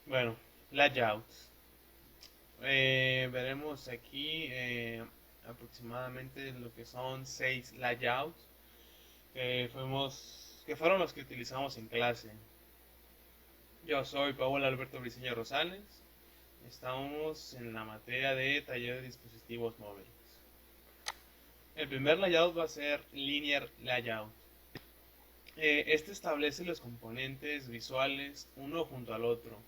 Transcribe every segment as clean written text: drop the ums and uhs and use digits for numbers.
Bueno, layouts. Veremos aquí aproximadamente lo que son 6 layouts que fueron los que utilizamos en clase. Yo soy Paul Alberto Briceño Rosales. Estamos en la materia de taller de dispositivos móviles. El primer layout va a ser Linear Layout. Este establece los componentes visuales uno junto al otro,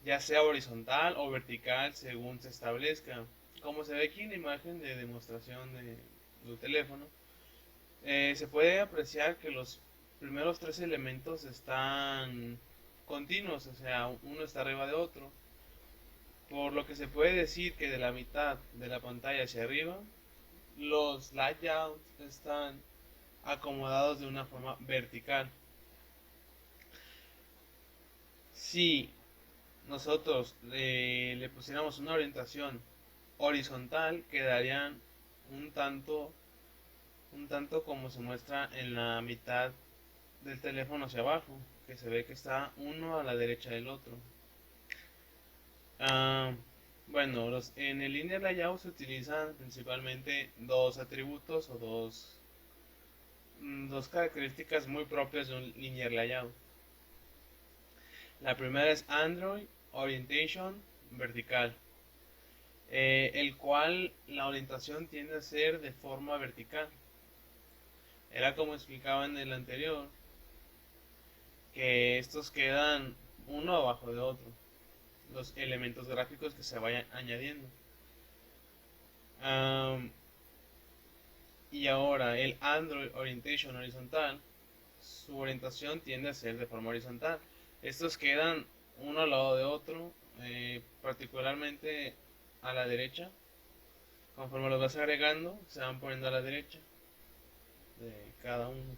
ya sea horizontal o vertical según se establezca. Como se ve aquí en la imagen de demostración del teléfono, se puede apreciar que los primeros tres elementos están continuos, o sea, uno está arriba de otro, por lo que se puede decir que de la mitad de la pantalla hacia arriba, los layouts están acomodados de una forma vertical. Si nosotros le pusiéramos una orientación horizontal, quedarían un tanto, un tanto como se muestra en la mitad del teléfono hacia abajo, que se ve que está uno a la derecha del otro. Ah, bueno, en el linear layout se utilizan principalmente dos atributos o dos características muy propias de un linear layout. La primera es Android Orientation Vertical, el cual la orientación tiende a ser de forma vertical. Era como explicaba en el anterior, que estos quedan uno abajo de otro, los elementos gráficos que se vayan añadiendo. Um, y ahora el Android Orientation Horizontal, su orientación tiende a ser de forma horizontal. Estos quedan uno al lado de otro, particularmente a la derecha. Conforme los vas agregando, se van poniendo a la derecha de cada uno.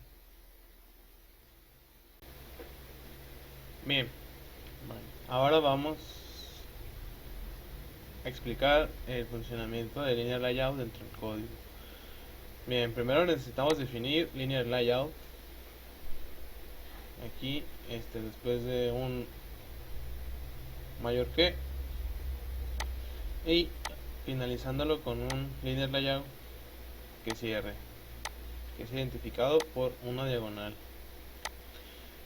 Bien, bueno, ahora vamos a explicar el funcionamiento de Linear Layout dentro del código. Bien, primero necesitamos definir Linear Layout. Aquí, después de un mayor y finalizándolo con un Linear Layout que cierre, que es identificado por una diagonal.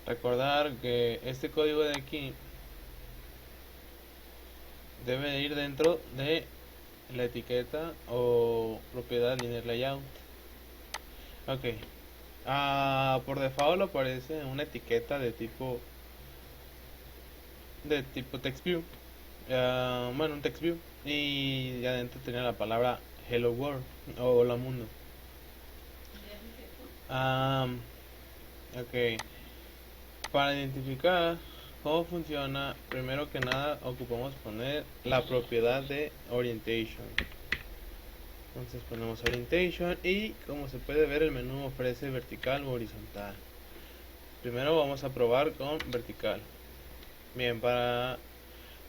Recordar que este código de aquí debe ir dentro de la etiqueta o propiedad linear layout. Ok. Por default aparece una etiqueta de tipo text view. Bueno, un text view. Y adentro tenía la palabra hello world o hola mundo. Um, ok. Para identificar cómo funciona, primero que nada ocupamos poner la propiedad de orientation. Entonces ponemos orientation y como se puede ver el menú ofrece vertical o horizontal. Primero vamos a probar con vertical. Bien, para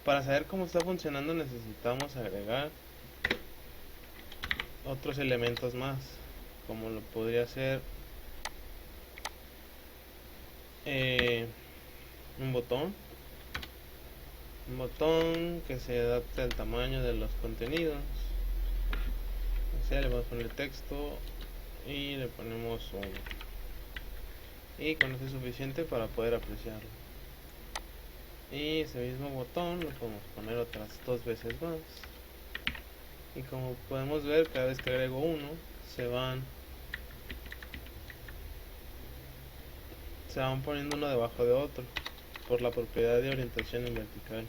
saber cómo está funcionando necesitamos agregar otros elementos más, como lo podría ser eh, un botón. Un botón que se adapte al tamaño de los contenidos. O sea, le vamos a poner texto y le ponemos 1. Y con eso es suficiente para poder apreciarlo. Y ese mismo botón lo podemos poner otras dos veces más. Y como podemos ver, cada vez que agrego uno, se van poniendo uno debajo de otro por la propiedad de orientación en vertical.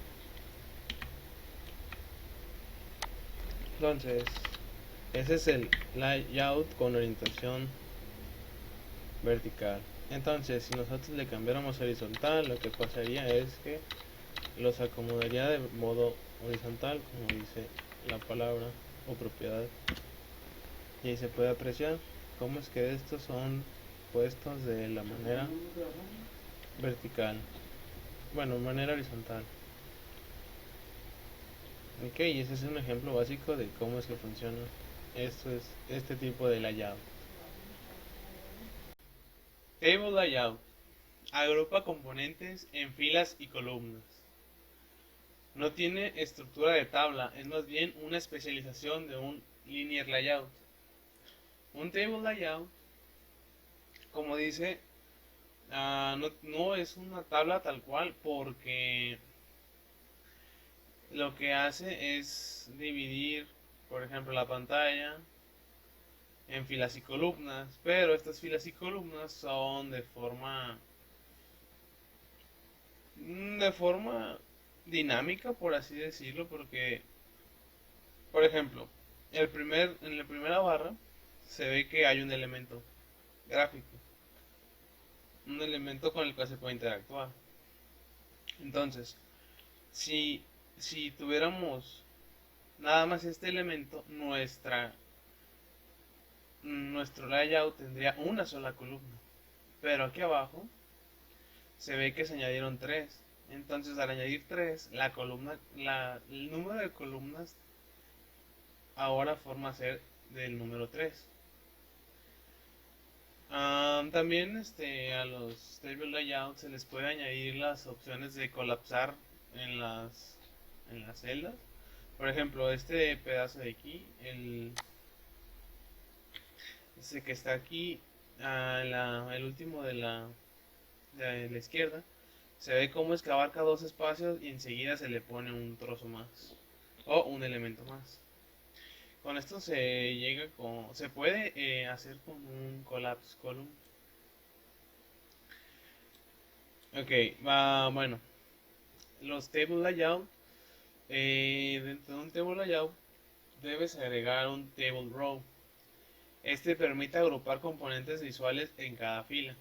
Entonces, ese es el layout con orientación vertical. Entonces, si nosotros le cambiáramos a horizontal, lo que pasaría es que los acomodaría de modo horizontal, como dice la palabra o propiedad. Y ahí se puede apreciar cómo es que estos son puestos de la manera vertical, bueno, manera horizontal. Ok, y ese es un ejemplo básico de cómo es que funciona este tipo de layout. Table layout agrupa componentes en filas y columnas. No tiene estructura de tabla, es más bien una especialización de un linear layout. Un table layout, como dice, no es una tabla tal cual, porque lo que hace es dividir, por ejemplo, la pantalla en filas y columnas, pero estas filas y columnas son de forma dinámica, por así decirlo, porque, por ejemplo, en la primera barra se ve que hay un elemento gráfico, un elemento con el cual se puede interactuar. Entonces, si, si tuviéramos nada más este elemento, nuestro layout tendría una sola columna. Pero aquí abajo se ve que se añadieron tres. Entonces, al añadir tres, el número de columnas ahora forma a ser del número 3. También a los table layouts se les puede añadir las opciones de colapsar en las celdas. Por ejemplo, este pedazo de aquí, este que está aquí, el último de la izquierda, se ve cómo es que abarca dos espacios y enseguida se le pone un trozo más o un elemento más. Con esto se puede hacer con un collapse column. Ok, bueno, los table layout, dentro de un table layout debes agregar un table row. Este permite agrupar componentes visuales en cada fila.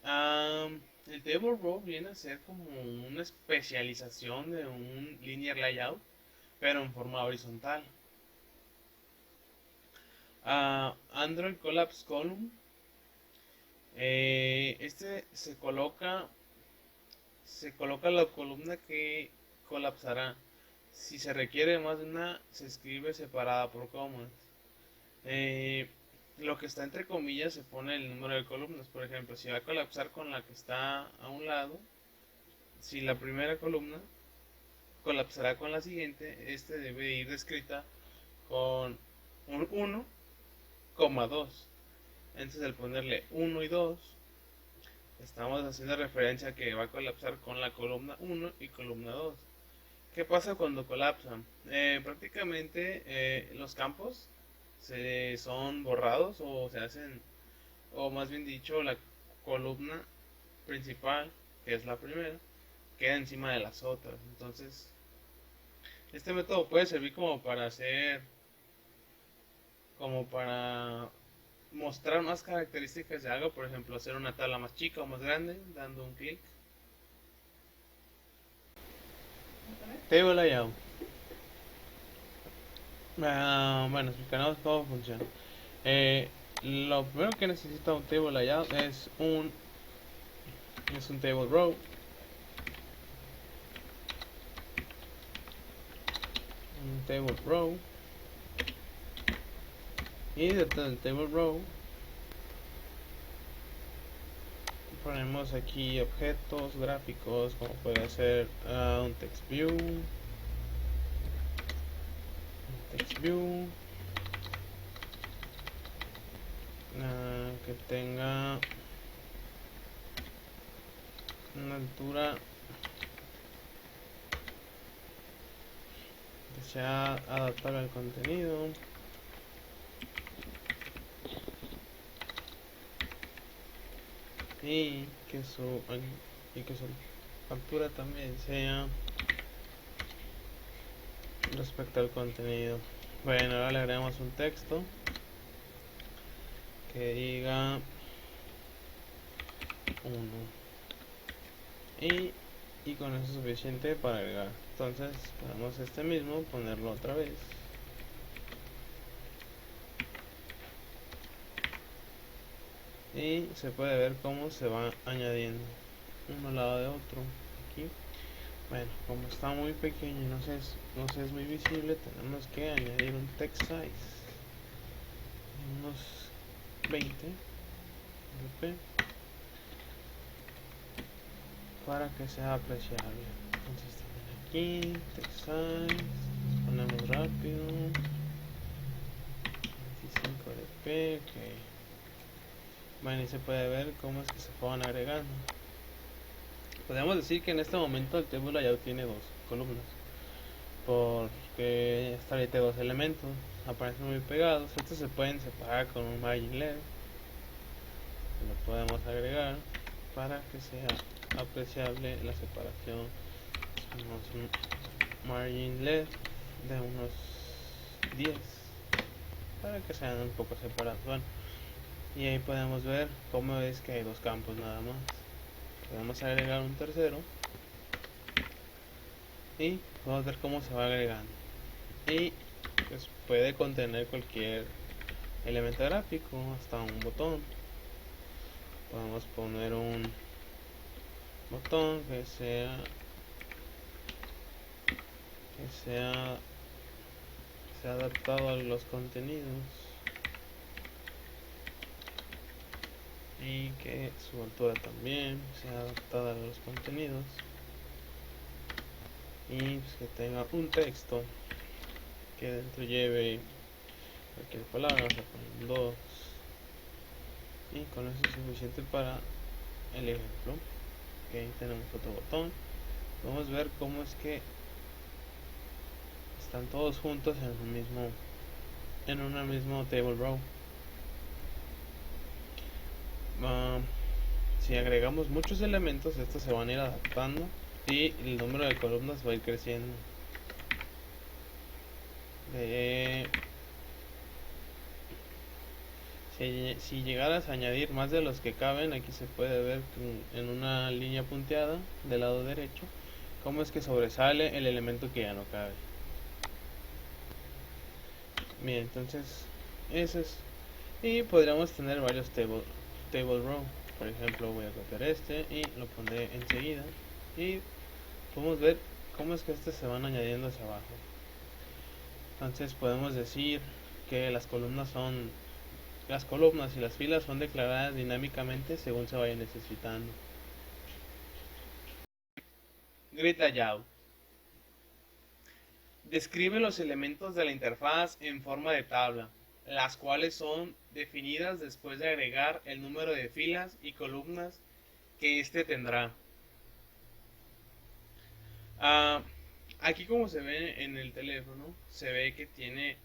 El table row viene a ser como una especialización de un linear layout, pero en forma horizontal. Android Collapse Column. Se coloca la columna que colapsará. Si se requiere más de una, se escribe separada por comas. Lo que está entre comillas se pone el número de columnas. Por ejemplo, si va a colapsar con la que está a un lado, si la primera columna colapsará con la siguiente, este debe ir descrita con un 1,2. Entonces, al ponerle 1 y 2, estamos haciendo referencia a que va a colapsar con la columna 1 y columna 2. ¿Qué pasa cuando colapsan? Prácticamente los campos son borrados o se hacen, o más bien dicho, la columna principal, que es la primera, queda encima de las otras. Entonces, este método puede servir como para mostrar más características de algo, por ejemplo, hacer una tabla más chica o más grande, dando un clic. Table layout. Bueno, explicaremos cómo funciona. Lo primero que necesita un table layout es un table row. Un table row. Y dentro del table row ponemos aquí objetos gráficos, como puede ser un text view, que tenga una altura que sea adaptable al contenido, y que su altura también sea respecto al contenido. Bueno, ahora le agregamos un texto que diga 1 y con eso es suficiente para agregar. Entonces podemos este mismo ponerlo otra vez y se puede ver cómo se va añadiendo uno al lado de otro aquí. Bueno, como está muy pequeño y no se es muy visible, tenemos que añadir un text size de unos 20 dp para que sea apreciable. Entonces también aquí, text size, ponemos rápido, 25dp, ok. Bueno, y se puede ver cómo es que se fueron agregando. Podemos decir que en este momento el table layout tiene dos columnas, porque esta ley tiene dos elementos, aparecen muy pegados. Estos se pueden separar con un margin left, lo podemos agregar para que sea apreciable la separación. Tenemos un margin left de unos 10 para que sean un poco separados. Bueno, y ahí podemos ver cómo es que hay dos campos nada más. Podemos agregar un tercero y vamos a ver cómo se va agregando. Y pues puede contener cualquier elemento gráfico, hasta un botón. Podemos poner un botón que sea adaptado a los contenidos y que su altura también sea adaptada a los contenidos, y pues que tenga un texto que dentro lleve cualquier palabra. Vamos a poner 2 y con eso es suficiente para el ejemplo. Ok, tenemos otro botón. Vamos a ver cómo es que están todos juntos en una mismo table row. Si agregamos muchos elementos, estos se van a ir adaptando y el número de columnas va a ir creciendo. Si llegaras a añadir más de los que caben, aquí se puede ver en una línea punteada del lado derecho cómo es que sobresale el elemento que ya no cabe. Bien, entonces eso es. Y podríamos tener varios table row. Por ejemplo, voy a copiar este y lo pondré enseguida, y podemos ver cómo es que estos se van añadiendo hacia abajo. Entonces podemos decir que las columnas y las filas son declaradas dinámicamente según se vayan necesitando. Grid layout. Describe los elementos de la interfaz en forma de tabla, las cuales son definidas después de agregar el número de filas y columnas que éste tendrá. Aquí, como se ve en el teléfono, se ve que tiene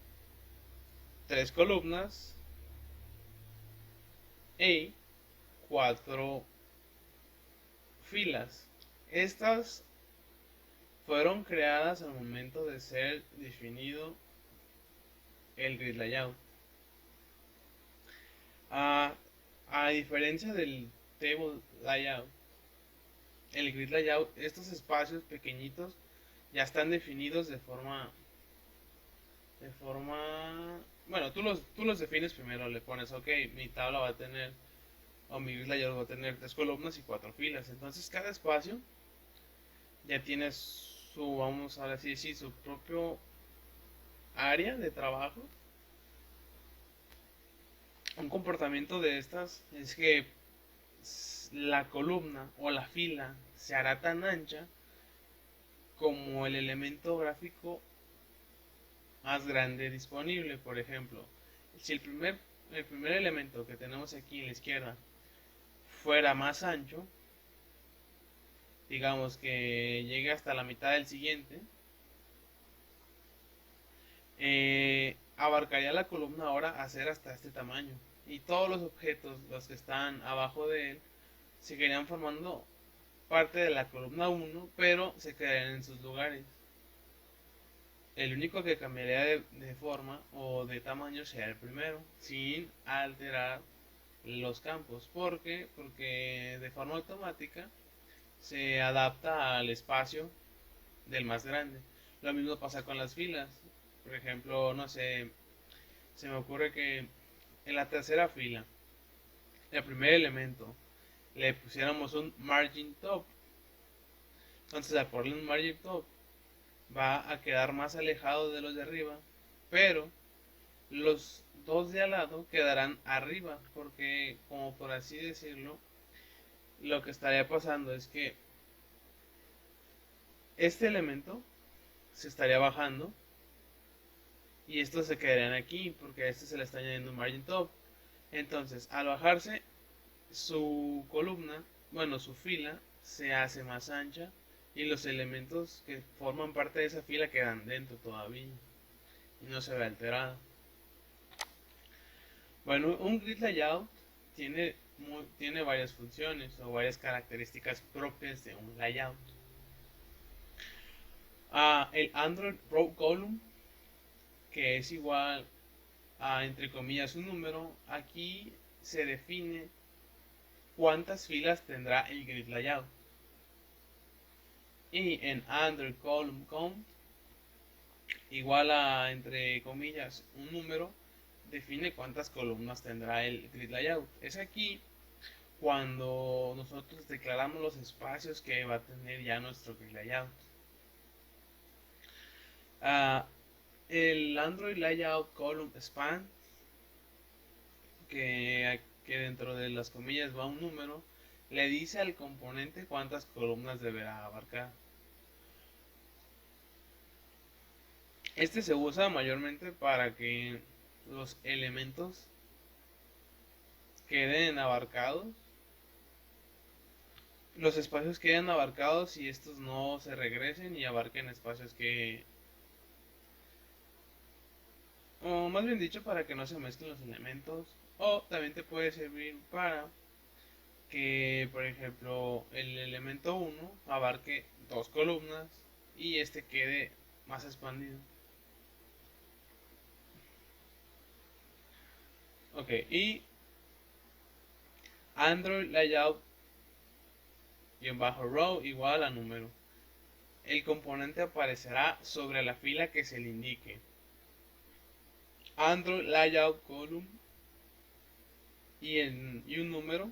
3 columnas y 4 filas. Estas fueron creadas al momento de ser definido el grid layout. A diferencia del table layout, el grid layout, estos espacios pequeñitos ya están definidos de forma bueno, tú los defines primero. Le pones, ok, mi tabla va a tener, o mi grid layout va a tener 3 columnas y 4 filas. Entonces cada espacio ya tiene su, vamos a decir, sí, su propio área de trabajo. Un comportamiento de estas es que la columna o la fila se hará tan ancha como el elemento gráfico más grande disponible. Por ejemplo, si el primer elemento que tenemos aquí en la izquierda fuera más ancho, digamos que llegue hasta la mitad del siguiente, abarcaría la columna ahora a ser hasta este tamaño, y todos los objetos, los que están abajo de él, seguirían formando parte de la columna 1, pero se quedarían en sus lugares. El único que cambiaría de forma o de tamaño sería el primero, sin alterar los campos. ¿Por qué? Porque de forma automática se adapta al espacio del más grande. Lo mismo pasa con las filas. Por ejemplo, no sé, se me ocurre que en la tercera fila, el primer elemento, le pusiéramos un margin top. Entonces, al ponerle un margin top, va a quedar más alejado de los de arriba, pero los dos de al lado quedarán arriba, porque, como por así decirlo, lo que estaría pasando es que este elemento se estaría bajando y estos se quedarían aquí porque a este se le está añadiendo un margin top. Entonces, al bajarse, su columna, bueno, su fila se hace más ancha y los elementos que forman parte de esa fila quedan dentro todavía y no se ve alterado. Bueno, un grid layout tiene varias funciones o varias características propias de un layout. El Android Row Column, que es igual a, entre comillas, un número, aquí se define cuántas filas tendrá el grid layout. Y en Android Column Count, igual a, entre comillas, un número, define cuántas columnas tendrá el grid layout. Es aquí cuando nosotros declaramos los espacios que va a tener ya nuestro grid layout. El Android Layout Column Span, que dentro de las comillas va un número, le dice al componente cuántas columnas deberá abarcar. Este se usa mayormente para que los elementos queden abarcados, los espacios queden abarcados y estos no se regresen y abarquen espacios que, o más bien dicho, para que no se mezclen los elementos. O también te puede servir para que, por ejemplo, el elemento 1 abarque dos columnas y este quede más expandido. Ok, y Android Layout -row igual a número. El componente aparecerá sobre la fila que se le indique. Android Layout Column y un número.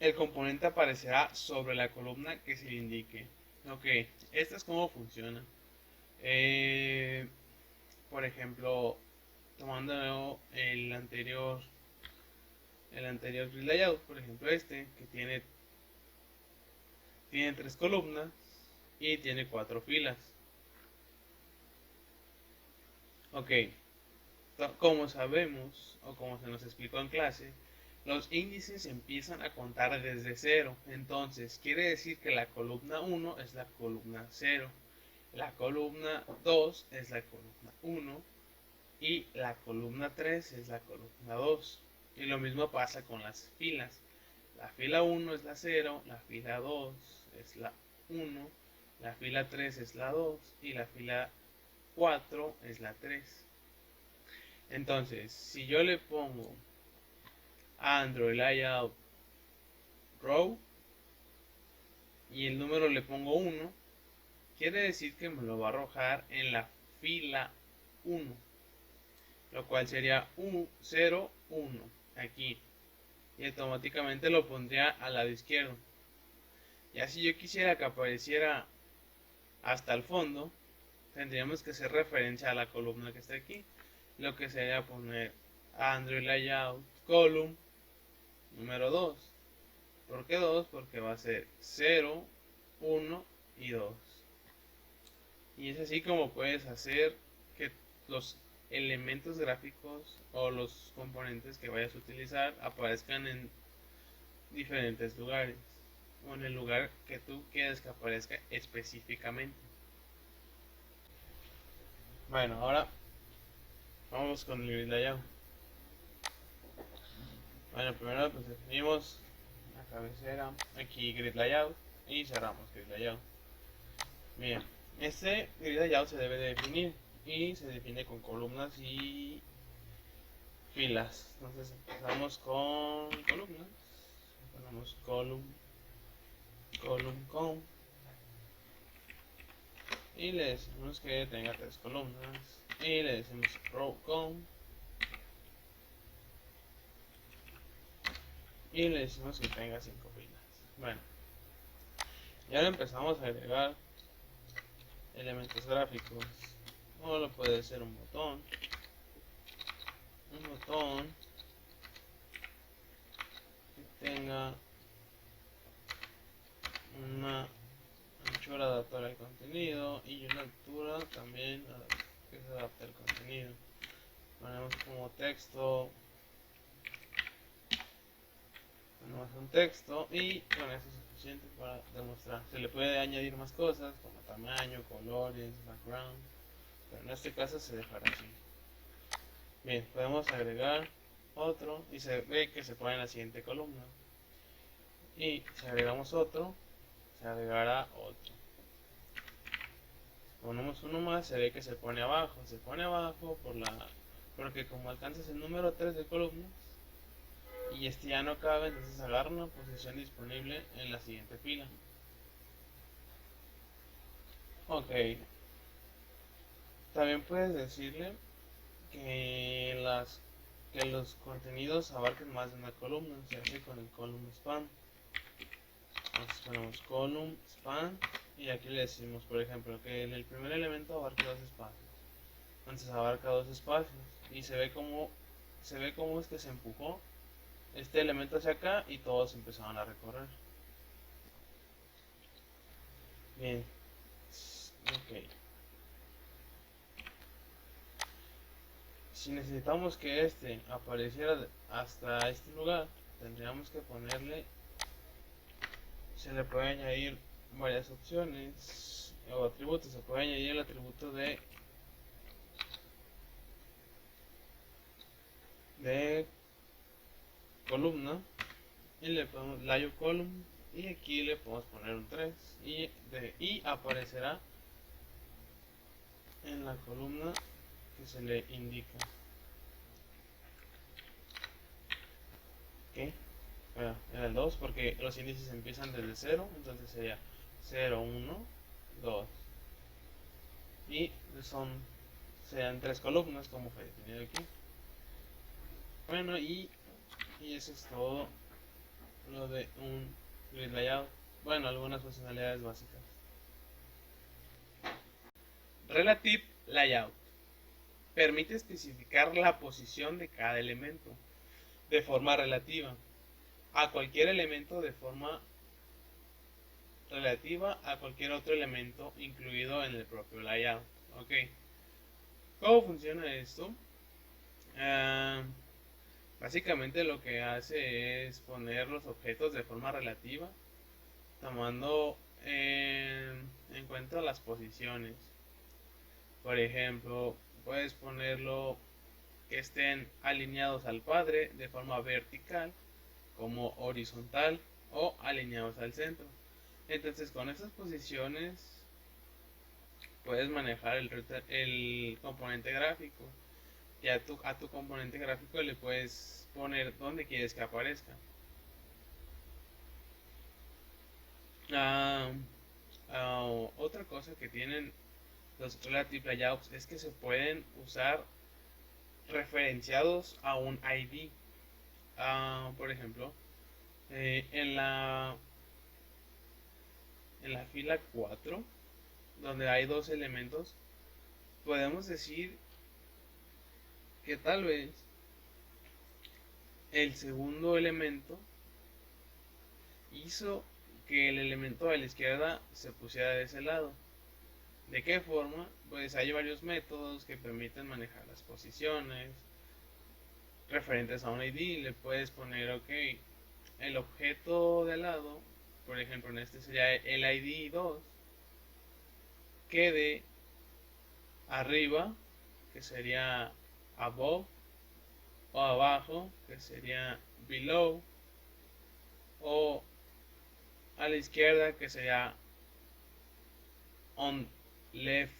El componente aparecerá sobre la columna que se le indique. Ok, esto es cómo funciona. Por ejemplo, tomando el anterior grid layout, por ejemplo este, que tiene tres columnas y tiene 4 filas. Ok, como sabemos, o como se nos explicó en clase, los índices empiezan a contar desde 0. Entonces, quiere decir que la columna 1 es la columna 0, la columna 2 es la columna 1 y la columna 3 es la columna 2. Y lo mismo pasa con las filas. La fila 1 es la 0, la fila 2 es la 1, la fila 3 es la 2 y la fila 4 es la 3. Entonces, si yo le pongo Android Layout Row y el número le pongo 1, quiere decir que me lo va a arrojar en la fila 1, lo cual sería 0, 1 aquí, y automáticamente lo pondría al lado izquierdo. Ya si yo quisiera que apareciera hasta el fondo, tendríamos que hacer referencia a la columna que está aquí, lo que sería poner Android Layout Column número 2. ¿Por qué 2? Porque va a ser 0, 1 y 2. Y es así como puedes hacer que los elementos gráficos o los componentes que vayas a utilizar aparezcan en diferentes lugares o en el lugar que tú quieres que aparezca específicamente. Bueno, ahora vamos con el grid layout. Bueno, primero pues definimos la cabecera, aquí grid layout y cerramos grid layout. Bien, este grid layout se debe de definir y se define con columnas y filas. Entonces empezamos con columnas. Ponemos column con y le decimos que tenga 3 columnas y le decimos row con y le decimos que tenga 5 filas. Bueno, y ahora empezamos a agregar elementos gráficos. O lo puede ser un botón que tenga una contenido y una altura también que se adapte al contenido. Ponemos como texto, ponemos un texto y con eso es suficiente para demostrar. Se le puede añadir más cosas como tamaño, colores, background, pero en este caso se dejará así. Bien, podemos agregar otro y se ve que se pone en la siguiente columna. Y si agregamos otro, se agregará otro. Si ponemos uno más, se ve que se pone abajo. Se pone abajo porque como alcanzas el número 3 de columnas y este ya no cabe, entonces agarra una posición disponible en la siguiente fila. Ok. También puedes decirle que los contenidos abarquen más de una columna. Se hace con el column span. Entonces ponemos column span y aquí le decimos, por ejemplo, que el primer elemento abarque dos espacios. Entonces abarca dos espacios y se ve cómo es que se empujó este elemento hacia acá y todos empezaron a recorrer. Bien. Ok. Si necesitamos que este apareciera hasta este lugar, tendríamos que ponerle, se le puede añadir varias opciones o atributos. Se puede añadir el atributo de columna y le ponemos layout column y aquí le podemos poner un 3 y aparecerá en la columna que se le indica. ¿Qué? Bueno, era el 2 porque los índices empiezan desde 0, entonces sería 0, 1, 2 y serían 3 columnas como fue definido aquí. Bueno, y eso es todo lo de un grid layout. Bueno, algunas funcionalidades básicas. Relative Layout permite especificar la posición de cada elemento de forma relativa a cualquier elemento de forma relativa a cualquier otro elemento incluido en el propio layout. Ok. ¿Cómo funciona esto? Básicamente lo que hace es poner los objetos de forma relativa, tomando en cuenta las posiciones. Por ejemplo, puedes ponerlo que estén alineados al padre de forma vertical, como horizontal o alineados al centro. Entonces con estas posiciones puedes manejar el componente gráfico y a tu componente gráfico le puedes poner donde quieres que aparezca. Otra cosa que tienen los relative layouts es que se pueden usar referenciados a un ID. Por ejemplo, en la fila 4, donde hay dos elementos, podemos decir que tal vez el segundo elemento hizo que el elemento de la izquierda se pusiera de ese lado. ¿De qué forma? Pues hay varios métodos que permiten manejar las posiciones referentes a un ID. Le puedes poner, ok, el objeto de lado, por ejemplo en este sería el ID 2, quede arriba, que sería above, o abajo, que sería below, o a la izquierda, que sería on left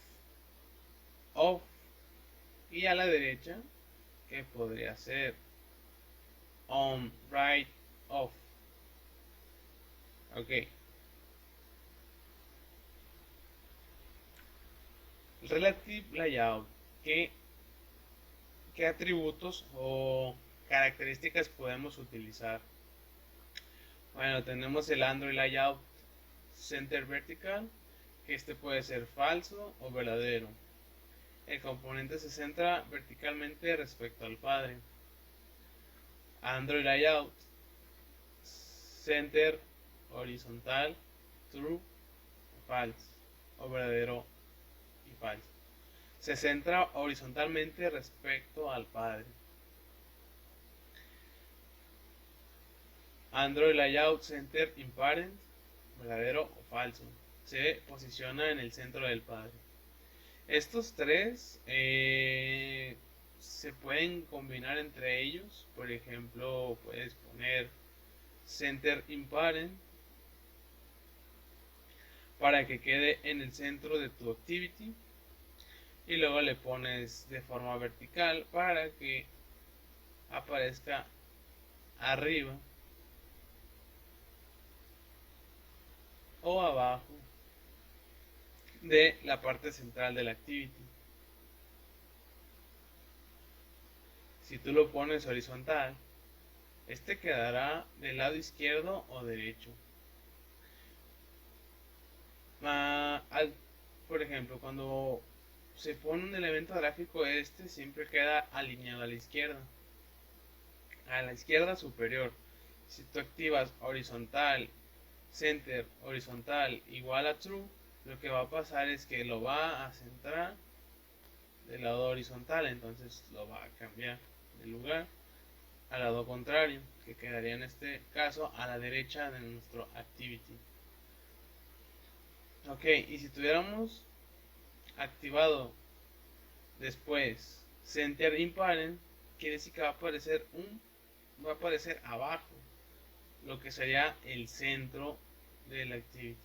of, y a la derecha, que podría ser on right of. Ok. Relative layout. ¿Qué atributos o características podemos utilizar? Bueno, tenemos el Android Layout Center Vertical, que este puede ser falso o verdadero. El componente se centra verticalmente respecto al padre. Android Layout Center horizontal, true, false o verdadero y falso. Se centra horizontalmente respecto al padre. Android Layout Center in Parent, verdadero o falso. Se posiciona en el centro del padre. Estos tres se pueden combinar entre ellos. Por ejemplo, puedes poner Center in Parent para que quede en el centro de tu activity, y luego le pones de forma vertical para que aparezca arriba o abajo de la parte central de la activity. Si tú lo pones horizontal, este quedará del lado izquierdo o derecho. Por ejemplo, cuando se pone un elemento gráfico, este siempre queda alineado a la izquierda superior. Si tú activas horizontal, center horizontal igual a true, lo que va a pasar es que lo va a centrar del lado horizontal, entonces lo va a cambiar de lugar al lado contrario, que quedaría en este caso a la derecha de nuestro activity. Ok, y si tuviéramos activado después Center in Parent, quiere decir que va a aparecer abajo, lo que sería el centro de la activity.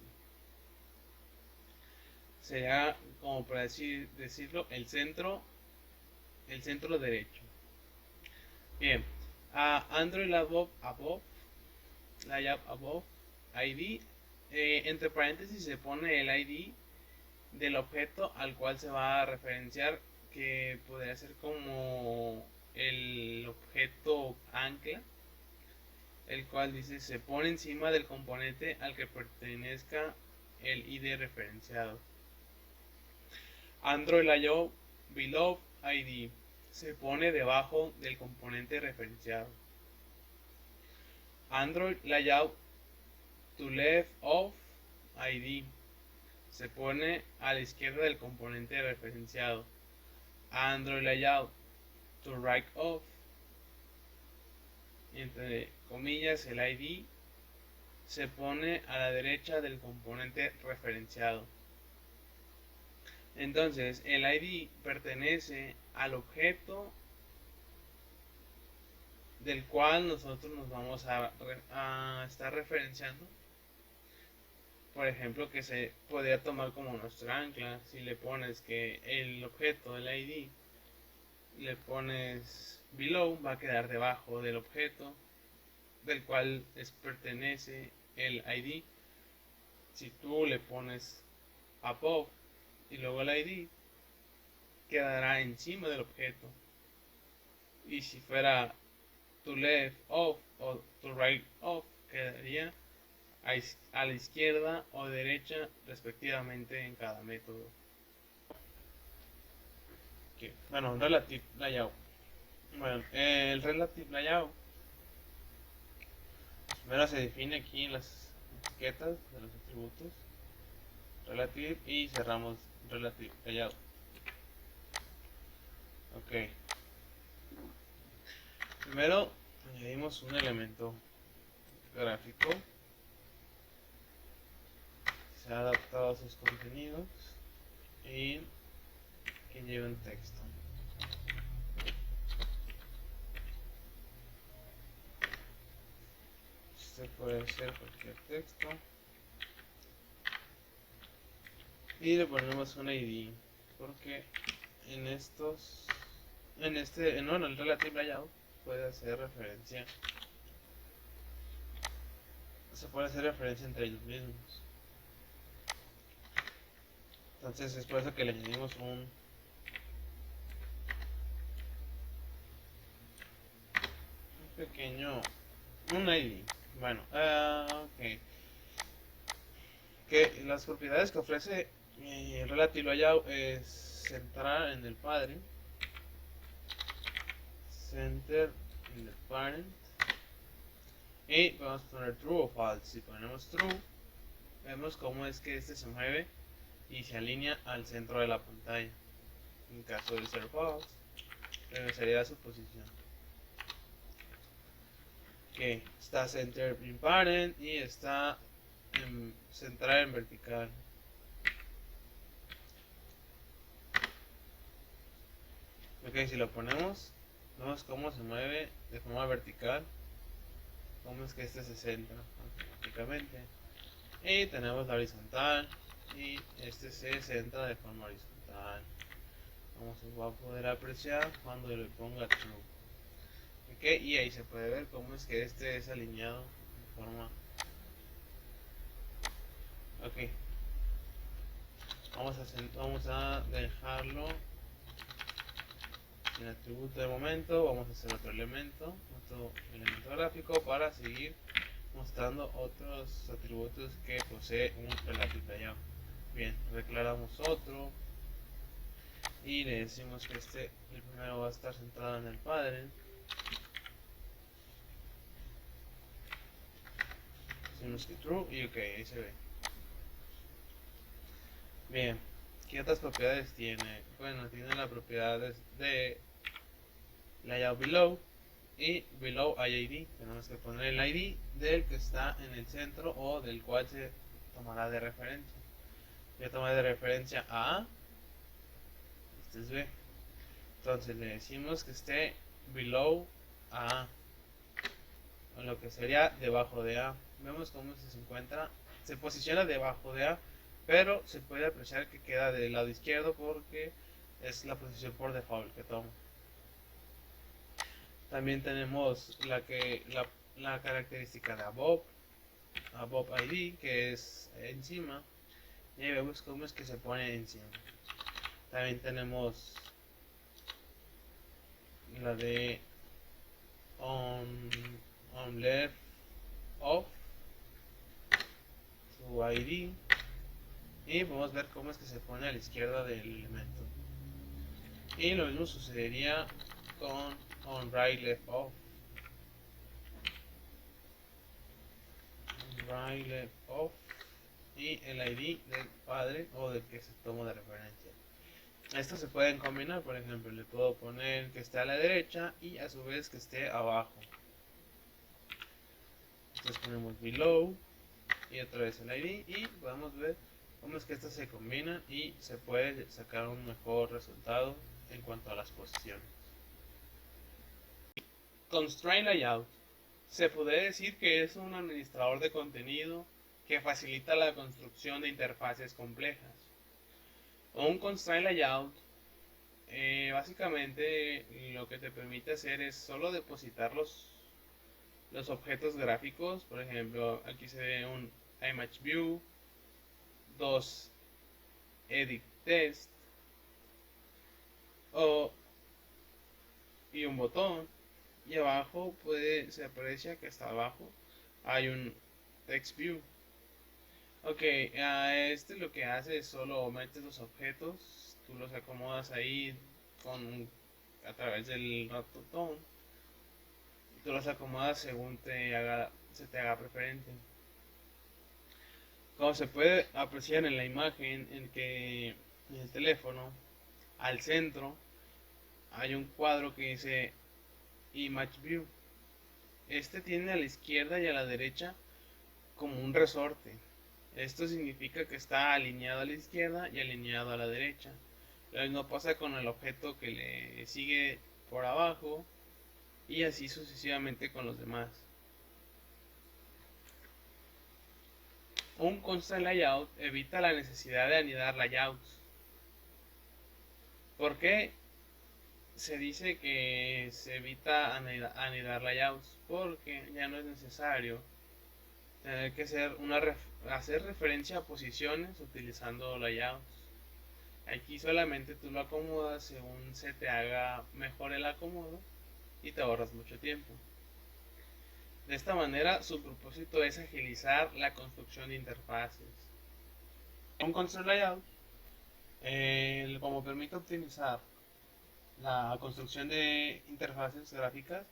Sería, como para decirlo, el centro derecho. Bien, Android Layout Above, ID, entre paréntesis se pone el ID del objeto al cual se va a referenciar, que podría ser como el objeto ancla, el cual dice se pone encima del componente al que pertenezca el ID referenciado. Android Layout Below ID se pone debajo del componente referenciado. Android Layout to left of ID se pone a la izquierda del componente referenciado. Android Layout to right of, entre comillas el ID, se pone a la derecha del componente referenciado. Entonces el ID pertenece al objeto del cual nosotros nos vamos a estar referenciando. Por ejemplo, que se podría tomar como nuestro ancla. Si le pones que el objeto, el ID, le pones below, va a quedar debajo del objeto del cual pertenece el ID. Si tú le pones above y luego el ID, quedará encima del objeto. Y si fuera to left of o to right of, quedaría a la izquierda o derecha respectivamente en cada método. Okay. Bueno, Relative Layout. Bueno, el Relative Layout primero se define aquí en las etiquetas de los atributos Relative y cerramos Relative Layout. Ok. Primero añadimos un elemento gráfico, se ha adaptado a sus contenidos y que lleve un texto. Este puede ser cualquier texto y le ponemos un ID, porque en el Relative Layout puede hacer referencia, se puede hacer referencia entre ellos mismos. Entonces es por eso que le añadimos un pequeño ID. Bueno, ok. Que las propiedades que ofrece Relative Layout es centrar en el padre, center in the parent, y vamos a poner true o false. Si ponemos true, vemos cómo es que este se mueve y se alinea al centro de la pantalla. En caso de ser false, regresaría a su posición. Ok, está center in parent y está centrada en vertical. Ok, si lo ponemos, vemos cómo se mueve de forma vertical. Cómo es que este se centra automáticamente. Y tenemos la horizontal y este se centra de forma horizontal. Como se va a poder apreciar cuando le ponga true. Ok, y ahí se puede ver cómo es que este es alineado de forma. Ok, vamos a dejarlo sin atributo de momento. Vamos a hacer otro elemento gráfico para seguir mostrando otros atributos que posee un Relative Layout. Bien, declaramos otro y le decimos que el primero va a estar centrado en el padre. Decimos que true y ok, ahí se ve. Bien, ¿qué otras propiedades tiene? Bueno, tiene la propiedad de layout below y below IID. Tenemos que poner el ID del que está en el centro o del cual se tomará de referencia. Yo tomaré de referencia a A, este es B. Entonces le decimos que esté below A, o lo que sería debajo de A. Vemos cómo se encuentra, se posiciona debajo de A, pero se puede apreciar que queda del lado izquierdo porque es la posición por default que toma. También tenemos la característica de above ID, que es encima, y ahí vemos cómo es que se pone encima. También tenemos la de on left off su ID, y podemos ver cómo es que se pone a la izquierda del elemento. Y lo mismo sucedería con on right left off. Right left off y el ID del padre o del que se tomó de referencia. Estos se pueden combinar, por ejemplo, le puedo poner que esté a la derecha y a su vez que esté abajo. Entonces ponemos below y otra vez el ID y podemos ver cómo es que estas se combinan y se puede sacar un mejor resultado en cuanto a las posiciones. Constraint Layout. Se podría decir que es un administrador de contenido que facilita la construcción de interfaces complejas. Un Constraint Layout básicamente lo que te permite hacer es solo depositar los objetos gráficos. Por ejemplo, aquí se ve un Image View, dos Edit Text y un botón, y abajo se aprecia que hasta abajo hay un Text View. Ok, lo que hace es solo metes los objetos, tú los acomodas ahí a través del ratón, y tú los acomodas según se te haga preferente. Como se puede apreciar en la imagen en el teléfono, al centro hay un cuadro que dice Image View. Este tiene a la izquierda y a la derecha como un resorte. Esto significa que está alineado a la izquierda y alineado a la derecha. Lo mismo pasa con el objeto que le sigue por abajo y así sucesivamente con los demás. Un constant layout evita la necesidad de anidar layouts. ¿Por qué se dice que se evita anidar layouts? Porque ya no es necesario tener que hacer referencia a posiciones utilizando layouts. Aquí solamente tú lo acomodas según se te haga mejor el acomodo y te ahorras mucho tiempo. De esta manera, su propósito es agilizar la construcción de interfaces. Un control layout, como permite optimizar la construcción de interfaces gráficas,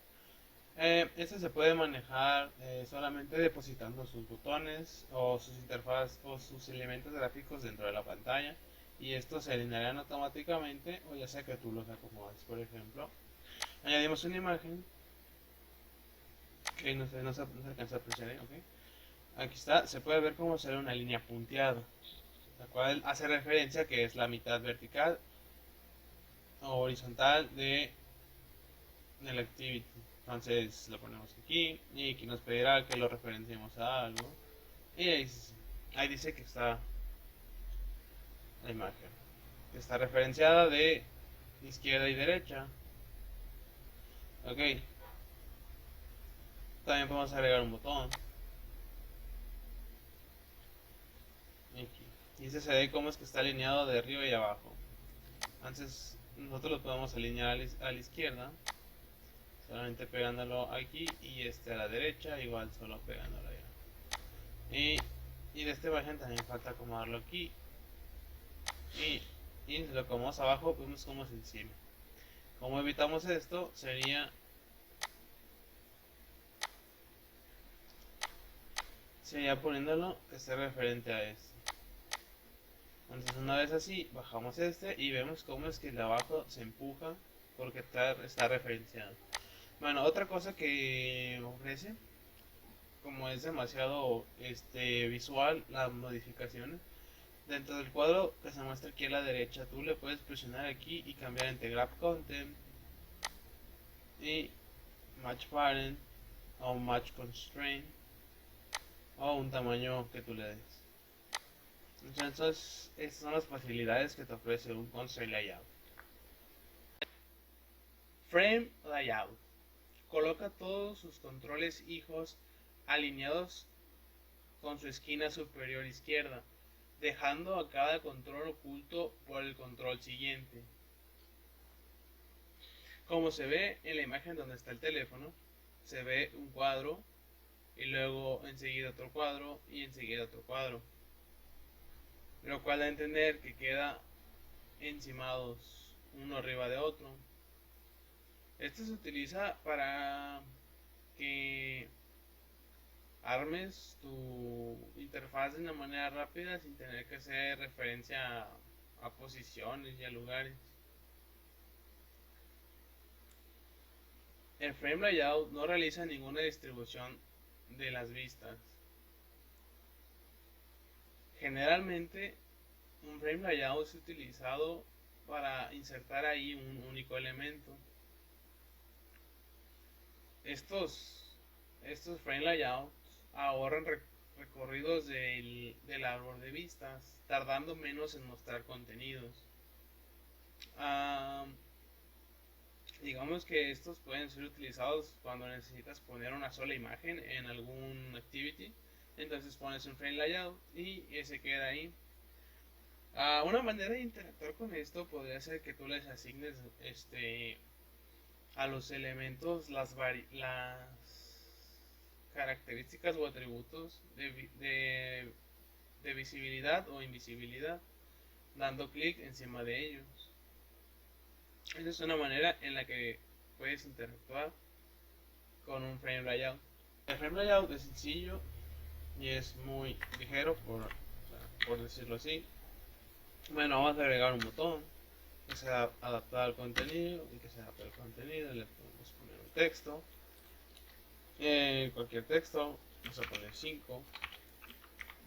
Este se puede manejar solamente depositando sus botones o sus interfaz o sus elementos gráficos dentro de la pantalla, y estos se alinearán automáticamente, o ya sea que tú los acomodes. Por ejemplo, añadimos una imagen que no se alcanza a apreciar, ¿ok? Aquí está, se puede ver cómo sale una línea punteada, la cual hace referencia que es la mitad vertical o horizontal del activity. Entonces lo ponemos aquí y aquí nos pedirá que lo referenciemos a algo. Y ahí dice que está la imagen, que está referenciada de izquierda y derecha. Ok, también podemos agregar un botón. Aquí. Y se ve cómo es que está alineado de arriba y abajo. Entonces nosotros lo podemos alinear a la izquierda, solamente pegándolo aquí, y este a la derecha, igual solo pegándolo allá. Y de este margen también falta acomodarlo aquí. Y lo acomodamos abajo, vemos cómo es encima. Como evitamos esto, sería poniéndolo que esté referente a esto. Entonces una vez así, bajamos este y vemos cómo es que el de abajo se empuja porque está referenciado. Bueno, otra cosa que ofrece, como es demasiado visual las modificaciones, dentro del cuadro que se muestra aquí a la derecha, tú le puedes presionar aquí y cambiar entre Grab Content y Match Parent o Match Constraint o un tamaño que tú le des. Entonces, estas son las facilidades que te ofrece un Constraint Layout. Frame Layout. Coloca todos sus controles hijos alineados con su esquina superior izquierda, dejando a cada control oculto por el control siguiente. Como se ve en la imagen donde está el teléfono, se ve un cuadro y luego enseguida otro cuadro y enseguida otro cuadro, lo cual da a entender que queda encimados uno arriba de otro. Esto se utiliza para que armes tu interfaz de una manera rápida sin tener que hacer referencia a posiciones y a lugares. El frame layout no realiza ninguna distribución de las vistas. Generalmente, un frame layout es utilizado para insertar ahí un único elemento. Estos frame layouts ahorran recorridos del árbol de vistas, tardando menos en mostrar contenidos. Digamos que estos pueden ser utilizados cuando necesitas poner una sola imagen en algún activity. Entonces pones un frame layout y ese queda ahí. Una manera de interactuar con esto podría ser que tú les asignes a los elementos las características o atributos de visibilidad o invisibilidad, dando clic encima de ellos. Esa es una manera en la que puedes interactuar con un frame layout. El frame layout es sencillo y es muy ligero, por decirlo así. Bueno, vamos a agregar un botón que sea adaptado al contenido y que se adapte al contenido. Le podemos poner un texto, cualquier texto, vamos a poner 5.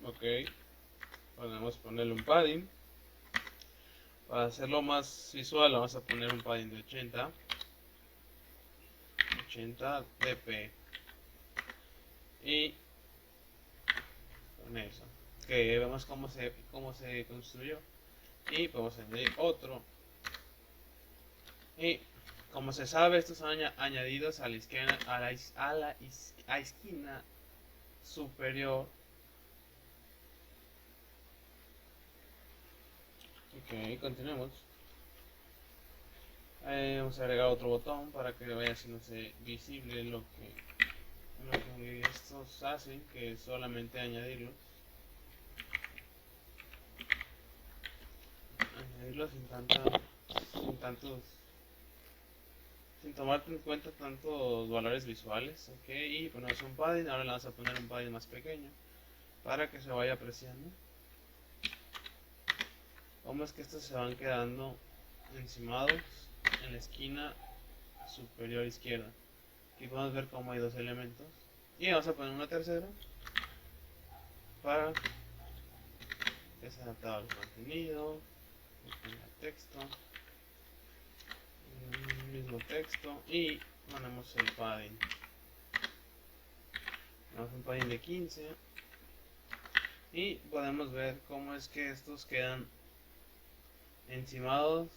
Ok, podemos ponerle un padding. Para hacerlo más visual vamos a poner un padding de 80 dp, y con eso que vemos cómo se construyó, y podemos añadir otro. Y como se sabe, estos son añadidos a la esquina superior. Ok, continuemos. Vamos a agregar otro botón para que vaya haciéndose visible lo que estos hacen, que es solamente añadirlos sin tantos sin tomar en cuenta tantos valores visuales. Ok, y ponemos un padding. Ahora le vamos a poner un padding más pequeño para que se vaya apreciando cómo es que estos se van quedando encimados en la esquina superior izquierda. Aquí podemos ver cómo hay dos elementos y vamos a poner una tercera para que se adapte al contenido, texto, mismo texto, y ponemos el padding. Ponemos un padding de 15 y podemos ver cómo es que estos quedan encimados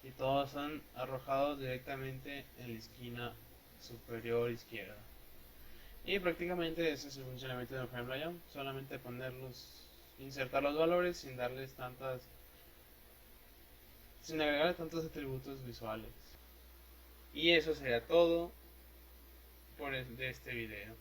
y todos son arrojados directamente en la esquina superior izquierda. Y prácticamente ese es el funcionamiento de un frame layout, solamente insertar los valores sin darles sin agregar tantos atributos visuales. Y eso sería todo de este video.